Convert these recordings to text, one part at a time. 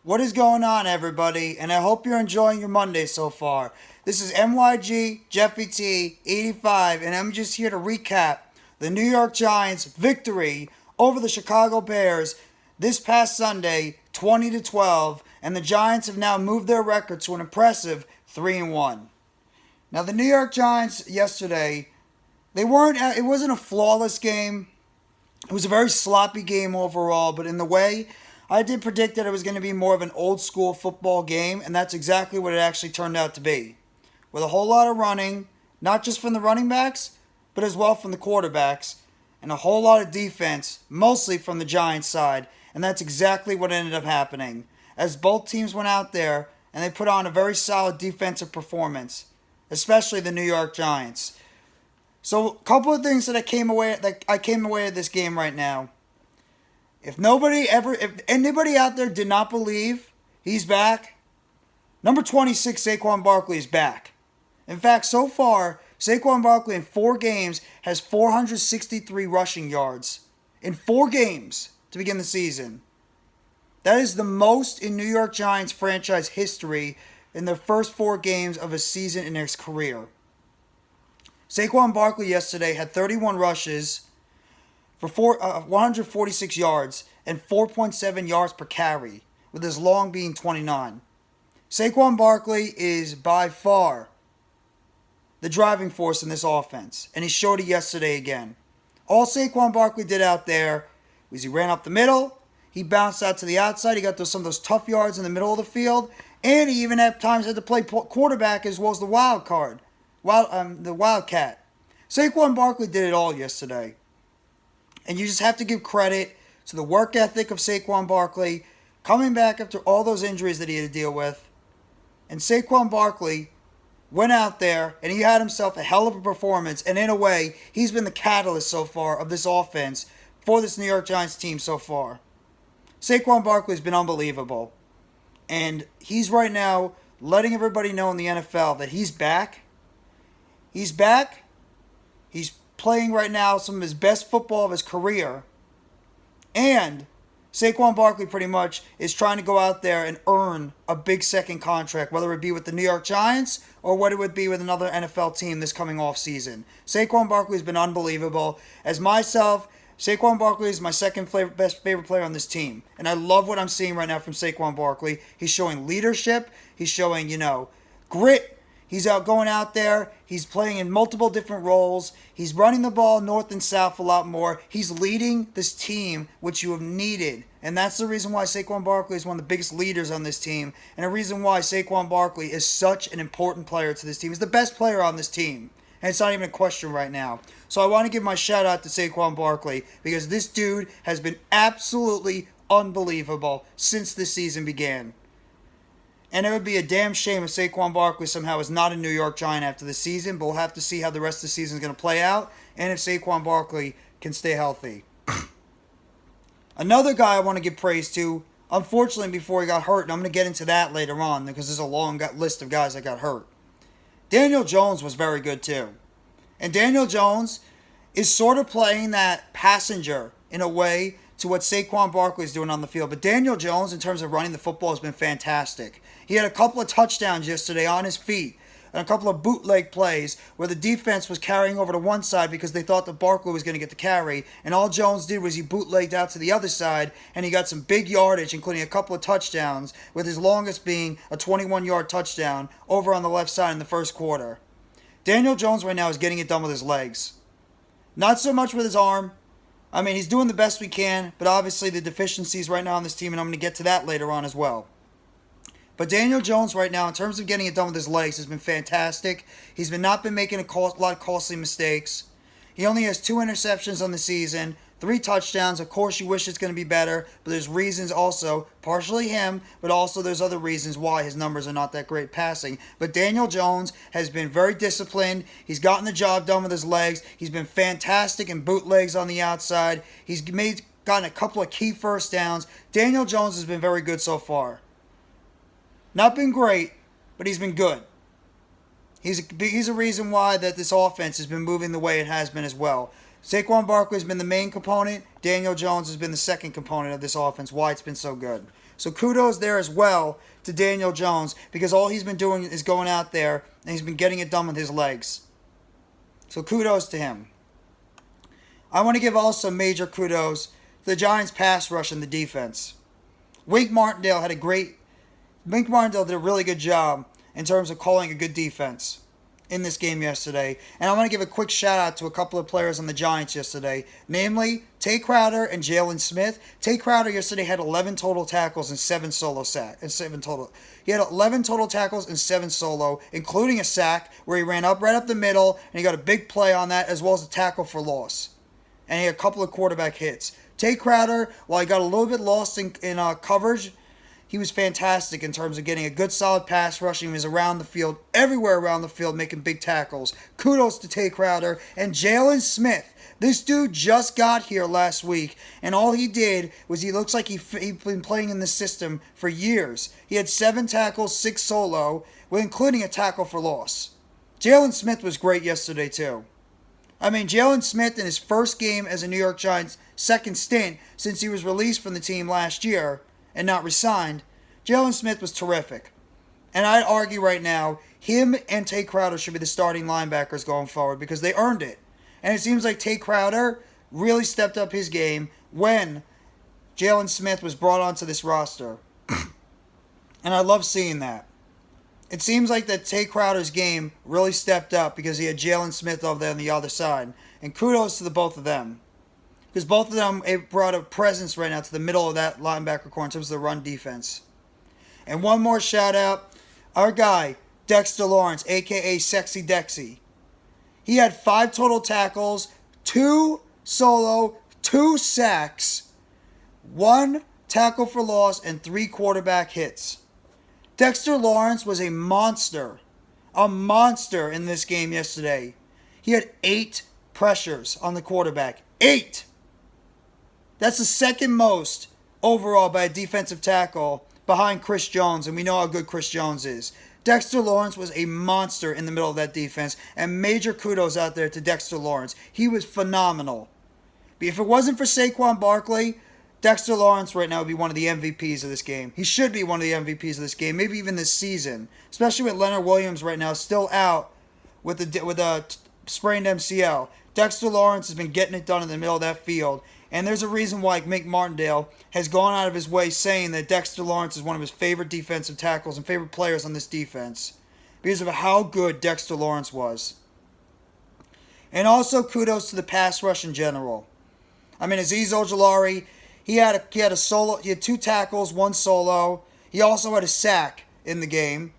What is going on, everybody? And I hope you're enjoying your Monday so far. This is MYG Jeffy T 85, and I'm just here to recap the New York Giants' victory over the Chicago Bears this past Sunday, 20-12, and the Giants have now moved their record to an impressive 3-1. Now, the New York Giants yesterday, it wasn't a flawless game. It was a very sloppy game overall, but in the way I did predict that it was going to be more of an old school football game, and that's exactly what it actually turned out to be. With a whole lot of running, not just from the running backs, but as well from the quarterbacks, and a whole lot of defense, mostly from the Giants side, and that's exactly what ended up happening. As both teams went out there and they put on a very solid defensive performance, especially the New York Giants. So, a couple of things that I came away with this game right now. If anybody out there did not believe he's back, number 26 Saquon Barkley is back. In fact, so far, Saquon Barkley in 4 games has 463 rushing yards. In 4 games to begin the season. That is the most in New York Giants franchise history in their first 4 games of a season in his career. Saquon Barkley yesterday had 31 rushes for 146 yards and 4.7 yards per carry, with his long being 29. Saquon Barkley is by far the driving force in this offense, and he showed it yesterday again. All Saquon Barkley did out there was he ran up the middle, he bounced out to the outside, he got some of those tough yards in the middle of the field, and he even at times had to play quarterback as well as the the Wildcat. Saquon Barkley did it all yesterday. And you just have to give credit to the work ethic of Saquon Barkley coming back after all those injuries that he had to deal with. And Saquon Barkley went out there and he had himself a hell of a performance. And in a way, he's been the catalyst so far of this offense for this New York Giants team so far. Saquon Barkley has been unbelievable. And he's right now letting everybody know in the NFL that he's back. He's back. He's playing right now some of his best football of his career. And Saquon Barkley pretty much is trying to go out there and earn a big second contract, whether it be with the New York Giants or what it would be with another NFL team this coming off season. Saquon Barkley has been unbelievable. As myself, Saquon Barkley is my second best favorite player on this team. And I love what I'm seeing right now from Saquon Barkley. He's showing leadership. He's showing, grit. He's going out there. He's playing in multiple different roles. He's running the ball north and south a lot more. He's leading this team, which you have needed. And that's the reason why Saquon Barkley is one of the biggest leaders on this team. And a reason why Saquon Barkley is such an important player to this team. He's the best player on this team. And it's not even a question right now. So I want to give my shout out to Saquon Barkley because this dude has been absolutely unbelievable since this season began. And it would be a damn shame if Saquon Barkley somehow is not a New York Giant after the season, but we'll have to see how the rest of the season is going to play out and if Saquon Barkley can stay healthy. Another guy I want to give praise to, unfortunately before he got hurt, and I'm going to get into that later on because there's a long list of guys that got hurt. Daniel Jones was very good too. And Daniel Jones is sort of playing that passenger in a way to what Saquon Barkley is doing on the field. But Daniel Jones, in terms of running the football, has been fantastic. He had a couple of touchdowns yesterday on his feet and a couple of bootleg plays where the defense was carrying over to one side because they thought that Barkley was going to get the carry. And all Jones did was he bootlegged out to the other side, and he got some big yardage, including a couple of touchdowns, with his longest being a 21-yard touchdown over on the left side in the first quarter. Daniel Jones right now is getting it done with his legs. Not so much with his arm. I mean, he's doing the best we can, but obviously the deficiencies right now on this team, and I'm going to get to that later on as well. But Daniel Jones right now, in terms of getting it done with his legs, has been fantastic. He's not been making a lot of costly mistakes. He only has 2 interceptions on the season, 3 touchdowns. Of course, you wish it's going to be better, but there's reasons also, partially him, but also there's other reasons why his numbers are not that great passing. But Daniel Jones has been very disciplined. He's gotten the job done with his legs. He's been fantastic in bootlegs on the outside. He's gotten a couple of key first downs. Daniel Jones has been very good so far. Not been great, but he's been good. He's a reason why that this offense has been moving the way it has been as well. Saquon Barkley has been the main component. Daniel Jones has been the second component of this offense, why it's been so good. So kudos there as well to Daniel Jones, because all he's been doing is going out there and he's been getting it done with his legs. So kudos to him. I want to give also major kudos to the Giants pass rush and the defense. Wink Martindale did a really good job in terms of calling a good defense in this game yesterday. And I want to give a quick shout out to a couple of players on the Giants yesterday, namely Tay Crowder and Jalen Smith. Tay Crowder yesterday had 11 total tackles and 7 solo sacks. He had 11 total tackles and 7 solo, including a sack where he ran right up the middle, and he got a big play on that, as well as a tackle for loss. And he had a couple of quarterback hits. Tay Crowder, while he got a little bit lost in coverage, he was fantastic in terms of getting a good solid pass rushing. He was around the field, everywhere around the field, making big tackles. Kudos to Tay Crowder. And Jalen Smith. This dude just got here last week, and all he did was he looks like he'd been playing in the system for years. He had 7 tackles, 6 solo, including a tackle for loss. Jalen Smith was great yesterday too. I mean, Jalen Smith in his first game as a New York Giants second stint since he was released from the team last year and not resigned, Jalen Smith was terrific. And I'd argue right now, him and Tay Crowder should be the starting linebackers going forward because they earned it. And it seems like Tay Crowder really stepped up his game when Jalen Smith was brought onto this roster. And I love seeing that. It seems like that Tay Crowder's game really stepped up because he had Jalen Smith over there on the other side. And kudos to the both of them. Because both of them brought a presence right now to the middle of that linebacker core in terms of the run defense. And one more shout out, our guy, Dexter Lawrence, a.k.a. Sexy Dexy. He had 5 total tackles, 2 solo, 2 sacks, 1 tackle for loss, and 3 quarterback hits. Dexter Lawrence was a monster in this game yesterday. He had 8 pressures on the quarterback. 8! That's the second most overall by a defensive tackle behind Chris Jones, and we know how good Chris Jones is. Dexter Lawrence was a monster in the middle of that defense, and major kudos out there to Dexter Lawrence. He was phenomenal. But if it wasn't for Saquon Barkley, Dexter Lawrence right now would be one of the MVPs of this game. He should be one of the MVPs of this game, maybe even this season, especially with Leonard Williams right now still out with a sprained MCL. Dexter Lawrence has been getting it done in the middle of that field. And there's a reason why Mick Martindale has gone out of his way saying that Dexter Lawrence is one of his favorite defensive tackles and favorite players on this defense because of how good Dexter Lawrence was. And also kudos to the pass rush in general. I mean, Azeez Ojulari, he had 2 tackles, 1 solo. He also had a sack in the game.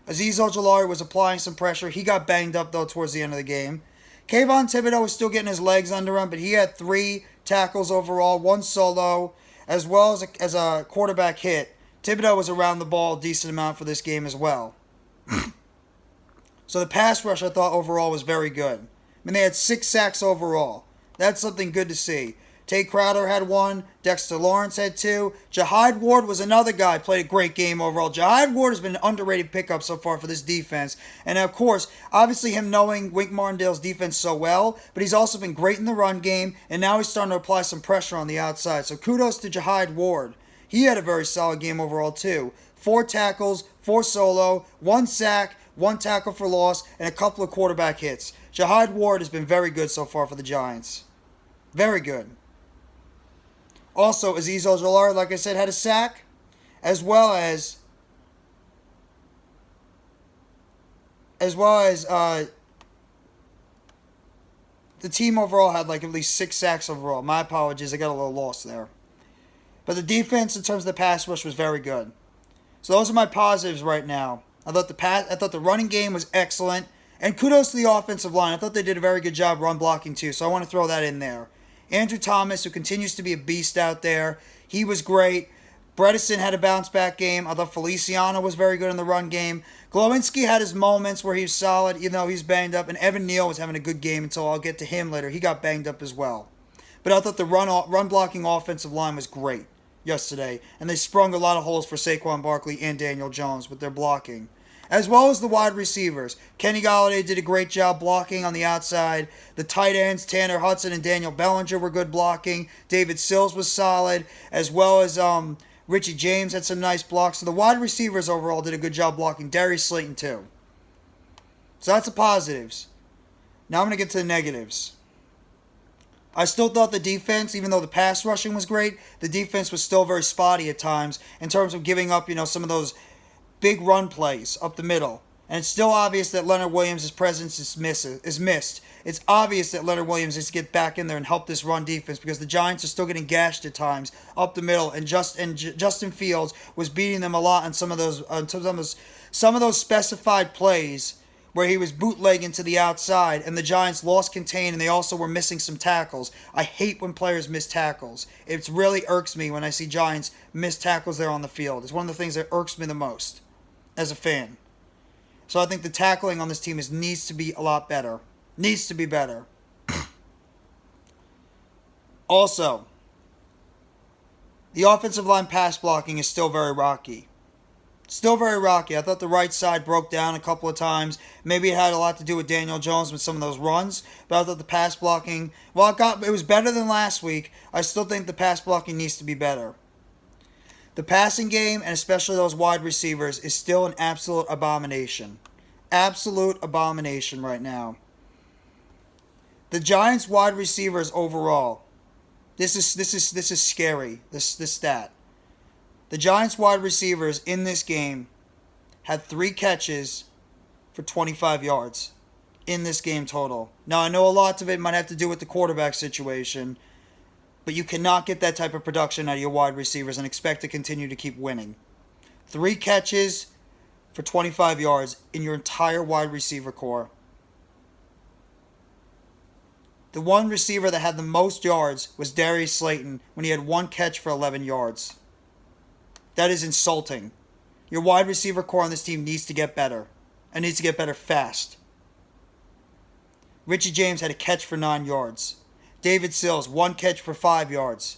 Azeez Ojulari was applying some pressure. He got banged up though towards the end of the game. Kayvon Thibodeaux was still getting his legs under him, but he had 3 tackles overall, 1 solo, as well as a quarterback hit. Thibodeaux was around the ball a decent amount for this game as well. So the pass rush I thought overall was very good. I mean, they had 6 sacks overall. That's something good to see. Tay Crowder had 1. Dexter Lawrence had 2. Jihad Ward was another guy, played a great game overall. Jihad Ward has been an underrated pickup so far for this defense. And of course, obviously him knowing Wink Martindale's defense so well, but he's also been great in the run game, and now he's starting to apply some pressure on the outside. So kudos to Jihad Ward. He had a very solid game overall too. 4 tackles, 4 solo, 1 sack, 1 tackle for loss, and a couple of quarterback hits. Jihad Ward has been very good so far for the Giants. Very good. Also, Azeez Ojulari, like I said, had a sack, as well as the team overall had like at least 6 sacks overall. My apologies, I got a little lost there. But the defense in terms of the pass rush was very good. So those are my positives right now. I thought the running game was excellent, and kudos to the offensive line. I thought they did a very good job run blocking too, so I want to throw that in there. Andrew Thomas, who continues to be a beast out there, he was great. Bredesen had a bounce-back game. I thought Feliciano was very good in the run game. Glowinski had his moments where he was solid, even though he's banged up. And Evan Neal was having a good game until I'll get to him later. He got banged up as well. But I thought the run-blocking offensive line was great yesterday. And they sprung a lot of holes for Saquon Barkley and Daniel Jones with their blocking. as well as the wide receivers. Kenny Golladay did a great job blocking on the outside. The tight ends, Tanner Hudson and Daniel Bellinger, were good blocking. David Sills was solid, as well as Richie James had some nice blocks. So the wide receivers overall did a good job blocking. Darius Slayton too. So that's the positives. Now I'm going to get to the negatives. I still thought the defense, even though the pass rushing was great, the defense was still very spotty at times in terms of giving up, some of those big run plays up the middle. And it's still obvious that Leonard Williams' presence is missed. It's obvious that Leonard Williams needs to get back in there and help this run defense because the Giants are still getting gashed at times up the middle, and Justin Fields was beating them a lot on some of those specified plays where he was bootlegging to the outside, and the Giants lost contain, and they also were missing some tackles. I hate when players miss tackles. It really irks me when I see Giants miss tackles there on the field. It's one of the things that irks me the most as a fan. So I think the tackling on this team needs to be a lot better. Needs to be better. Also, the offensive line pass blocking is still very rocky. Still very rocky. I thought the right side broke down a couple of times. Maybe it had a lot to do with Daniel Jones with some of those runs. But I thought the pass blocking, it was better than last week. I still think the pass blocking needs to be better. The passing game, and especially those wide receivers, is still an absolute abomination. Absolute abomination right now. The Giants wide receivers overall. This is scary. This stat. The Giants wide receivers in this game had 3 catches for 25 yards in this game total. Now, I know a lot of it might have to do with the quarterback situation, but you cannot get that type of production out of your wide receivers and expect to continue to keep winning. 3 catches for 25 yards in your entire wide receiver core. The one receiver that had the most yards was Darius Slayton when he had 1 catch for 11 yards. That is insulting. Your wide receiver core on this team needs to get better. And needs to get better fast. Richie James had a catch for 9 yards. David Sills, 1 catch for 5 yards.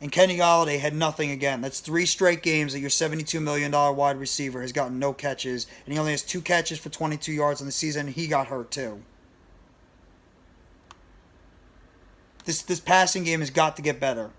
And Kenny Golladay had nothing again. That's 3 straight games that your $72 million wide receiver has gotten no catches. And he only has 2 catches for 22 yards on the season, and he got hurt too. This passing game has got to get better.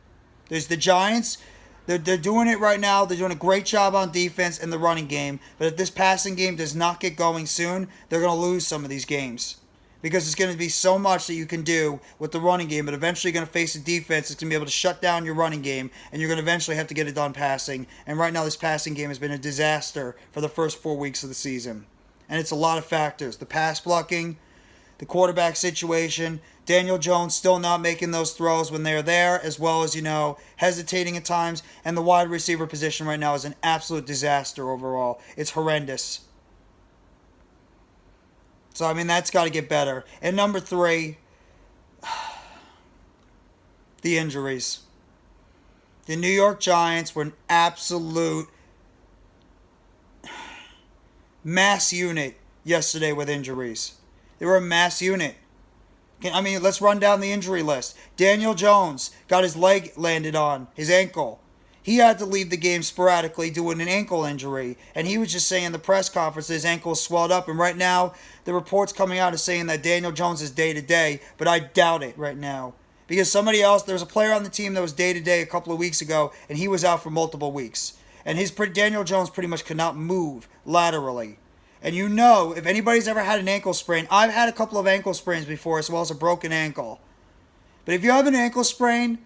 There's the Giants. They're doing it right now. They're doing a great job on defense and the running game. But if this passing game does not get going soon, they're going to lose some of these games. Because it's going to be so much that you can do with the running game. But eventually you're going to face a defense that's going to be able to shut down your running game. And you're going to eventually have to get it done passing. And right now this passing game has been a disaster for the first 4 weeks of the season. And it's a lot of factors. The pass blocking, the quarterback situation, Daniel Jones still not making those throws when they're there, as well as, hesitating at times. And the wide receiver position right now is an absolute disaster overall. It's horrendous. So, that's got to get better. And number 3, the injuries. The New York Giants were an absolute mass unit yesterday with injuries. They were a mass unit. Let's run down the injury list. Daniel Jones got his leg landed on, his ankle. He had to leave the game sporadically due to an ankle injury. And he was just saying in the press conference that his ankle is swelled up. And right now, the reports coming out are saying that Daniel Jones is day-to-day. But I doubt it right now. Because there was a player on the team that was day-to-day a couple of weeks ago, and he was out for multiple weeks. And Daniel Jones pretty much could not move laterally. And if anybody's ever had an ankle sprain, I've had a couple of ankle sprains before as well as a broken ankle. But if you have an ankle sprain,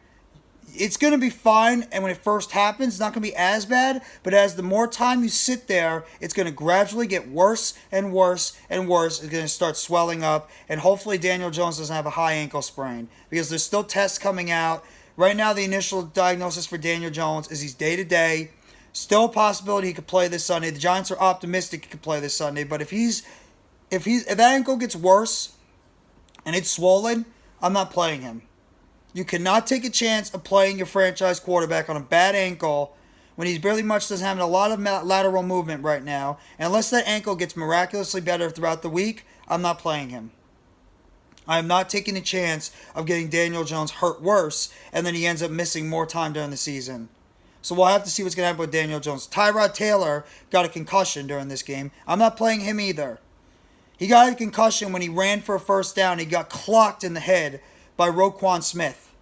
it's going to be fine. And when it first happens, it's not going to be as bad. But as the more time you sit there, it's going to gradually get worse and worse and worse. It's going to start swelling up. And hopefully Daniel Jones doesn't have a high ankle sprain. Because there's still tests coming out. Right now, the initial diagnosis for Daniel Jones is he's day-to-day. Still a possibility he could play this Sunday. The Giants are optimistic he could play this Sunday. But if that ankle gets worse and it's swollen, I'm not playing him. You cannot take a chance of playing your franchise quarterback on a bad ankle when he's barely much doesn't have a lot of lateral movement right now. And unless that ankle gets miraculously better throughout the week, I'm not playing him. I am not taking the chance of getting Daniel Jones hurt worse and then he ends up missing more time during the season. So we'll have to see what's going to happen with Daniel Jones. Tyrod Taylor got a concussion during this game. I'm not playing him either. He got a concussion when he ran for a first down. He got clocked in the head by Roquan Smith.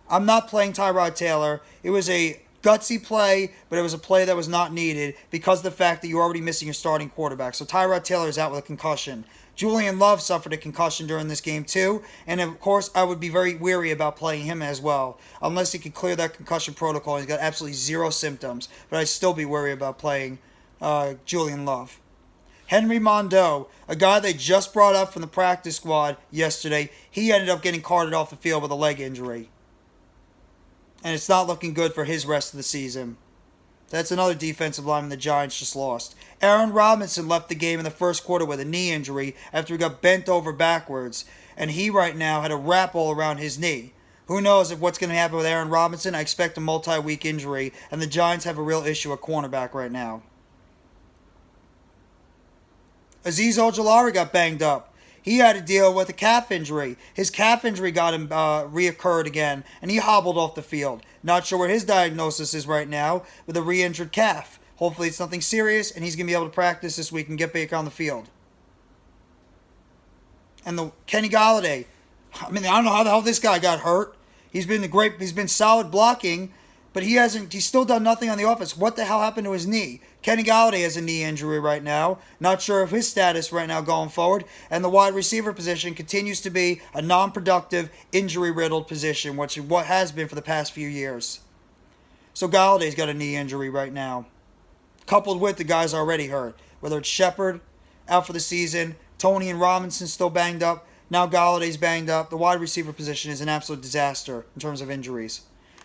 I'm not playing Tyrod Taylor. It was a gutsy play, but it was a play that was not needed because of the fact that you're already missing your starting quarterback. So Tyrod Taylor is out with a concussion. Julian Love suffered a concussion during this game too, and of course I would be very weary about playing him as well, unless he could clear that concussion protocol. He's got absolutely zero symptoms, but I'd still be worried about playing Julian Love. Henry Mondeaux, a guy they just brought up from the practice squad yesterday, he ended up getting carted off the field with a leg injury. And it's not looking good for his rest of the season. That's another defensive lineman the Giants just lost. Aaron Robinson left the game in the first quarter with a knee injury after he got bent over backwards. And he right now had a wrap all around his knee. Who knows what's going to happen with Aaron Robinson? I expect a multi-week injury. And the Giants have a real issue at cornerback right now. Azeez Ojulari got banged up. He had to deal with a calf injury. His calf injury got him reoccurred again, and he hobbled off the field. Not sure what his diagnosis is right now with a re-injured calf. Hopefully it's nothing serious, and he's going to be able to practice this week and get back on the field. And the Kenny Golladay, I mean, I don't know how the hell this guy got hurt. He's been solid blocking, but he's still done nothing on the offense. What the hell happened to his knee? Kenny Golladay has a knee injury right now. Not sure of his status right now going forward. And the wide receiver position continues to be a non-productive, injury-riddled position, which is what has been for the past few years. So Galladay's got a knee injury right now, coupled with the guys already hurt. Whether it's Shepard out for the season, Tony and Robinson still banged up, now Galladay's banged up. The wide receiver position is an absolute disaster in terms of injuries.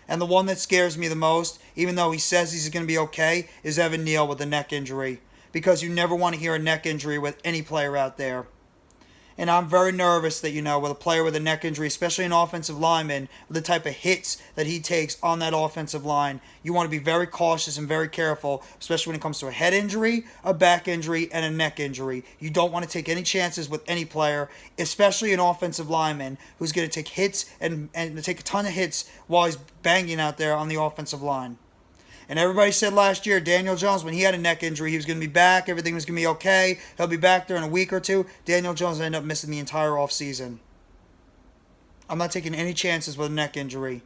And the one that scares me the most, even though he says he's going to be okay, is Evan Neal with a neck injury. Because you never want to hear a neck injury with any player out there. And I'm very nervous that, with a player with a neck injury, especially an offensive lineman, with the type of hits that he takes on that offensive line, you want to be very cautious and very careful, especially when it comes to a head injury, a back injury, and a neck injury. You don't want to take any chances with any player, especially an offensive lineman who's going to take hits and take a ton of hits while he's banging out there on the offensive line. And everybody said last year, Daniel Jones, when he had a neck injury, he was going to be back. Everything was going to be okay. He'll be back there in a week or two. Daniel Jones ended up missing the entire offseason. I'm not taking any chances with a neck injury.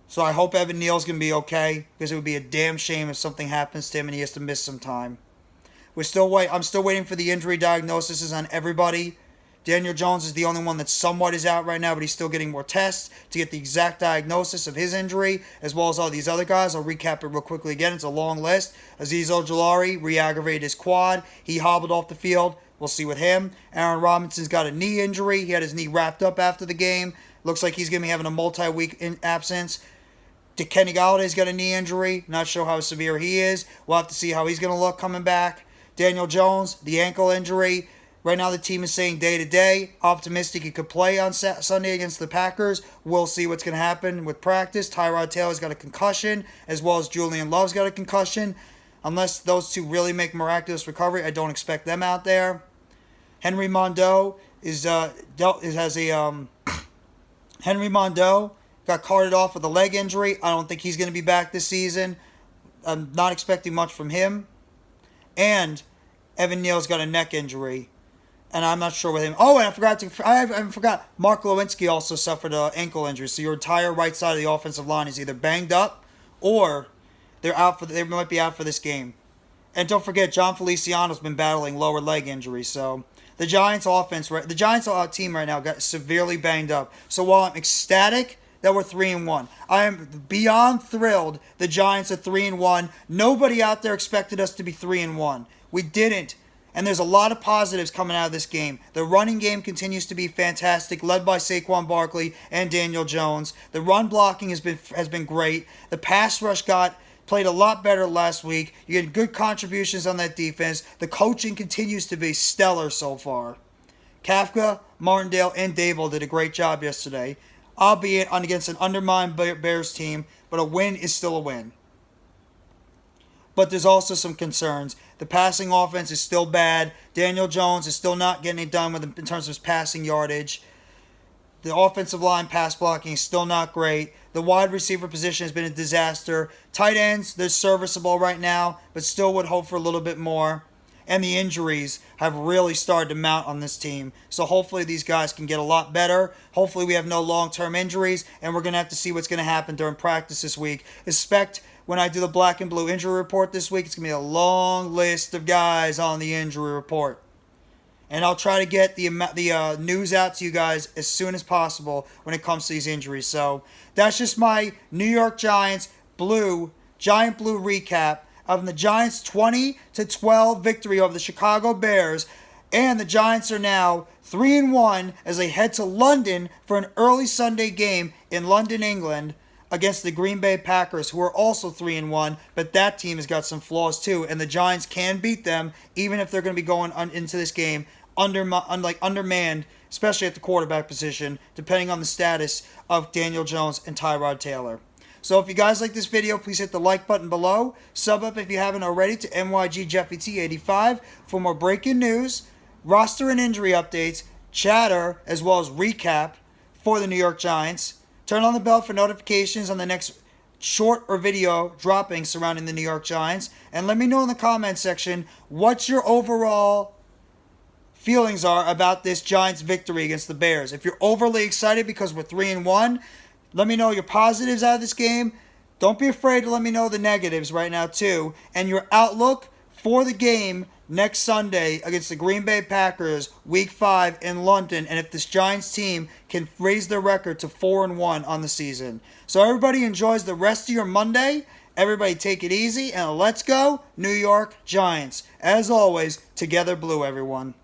So I hope Evan Neal's going to be okay, because it would be a damn shame if something happens to him and he has to miss some time. I'm still waiting for the injury diagnoses on everybody. Daniel Jones is the only one that somewhat is out right now, but he's still getting more tests to get the exact diagnosis of his injury, as well as all these other guys. I'll recap it real quickly again. It's a long list. Azeez Ojulari re-aggravated his quad. He hobbled off the field. We'll see with him. Aaron Robinson's got a knee injury. He had his knee wrapped up after the game. Looks like he's going to be having a multi-week absence. Kenny Galladay's got a knee injury. Not sure how severe he is. We'll have to see how he's going to look coming back. Daniel Jones, the ankle injury. Right now the team is saying day to day, optimistic he could play on Sunday against the Packers. We'll see what's going to happen with practice. Tyrod Taylor's got a concussion, as well as Julian Love's got a concussion. Unless those two really make miraculous recovery, I don't expect them out there. Henry Mondeaux Henry Mondeaux got carted off with a leg injury. I don't think he's going to be back this season. I'm not expecting much from him. And Evan Neal's got a neck injury. And I'm not sure with him. Oh, and I forgot. Mark Glowinski also suffered an ankle injury. So your entire right side of the offensive line is either banged up or they might be out for this game. And don't forget, John Feliciano's been battling lower leg injury. So the Giants team right now got severely banged up. So while I'm ecstatic that we're 3-1, I am beyond thrilled the Giants are 3-1. Nobody out there expected us to be 3-1. We didn't. And there's a lot of positives coming out of this game. The running game continues to be fantastic, led by Saquon Barkley and Daniel Jones. The run blocking has been great. The pass rush played a lot better last week. You get good contributions on that defense. The coaching continues to be stellar so far. Kafka, Martindale, and Dable did a great job yesterday, albeit against an undermined Bears team, but a win is still a win. But there's also some concerns. The passing offense is still bad. Daniel Jones is still not getting it done in terms of his passing yardage. The offensive line pass blocking is still not great. The wide receiver position has been a disaster. Tight ends, they're serviceable right now, but still would hope for a little bit more. And the injuries have really started to mount on this team. So hopefully these guys can get a lot better. Hopefully we have no long-term injuries, and we're going to have to see what's going to happen during practice this week. Expect when I do the black and blue injury report this week, it's going to be a long list of guys on the injury report. And I'll try to get the news out to you guys as soon as possible when it comes to these injuries. So that's just my New York Giants Giant Blue recap of the Giants' 20-12 victory over the Chicago Bears. And the Giants are now 3-1 as they head to London for an early Sunday game in London, England, against the Green Bay Packers, who are also 3-1, but that team has got some flaws too, and the Giants can beat them even if they're going to be going into this game undermanned, especially at the quarterback position, depending on the status of Daniel Jones and Tyrod Taylor. So if you guys like this video, please hit the like button below. Sub up if you haven't already to NYGJeffyT85 for more breaking news, roster and injury updates, chatter, as well as recap for the New York Giants. Turn on the bell for notifications on the next short or video dropping surrounding the New York Giants. And let me know in the comments section what your overall feelings are about this Giants victory against the Bears. If you're overly excited because we're 3-1, let me know your positives out of this game. Don't be afraid to let me know the negatives right now too. And your outlook for the game next Sunday against the Green Bay Packers, Week 5 in London, and if this Giants team can raise their record to 4-1 on the season. So everybody enjoys the rest of your Monday. Everybody take it easy, and let's go New York Giants. As always, together blue, everyone.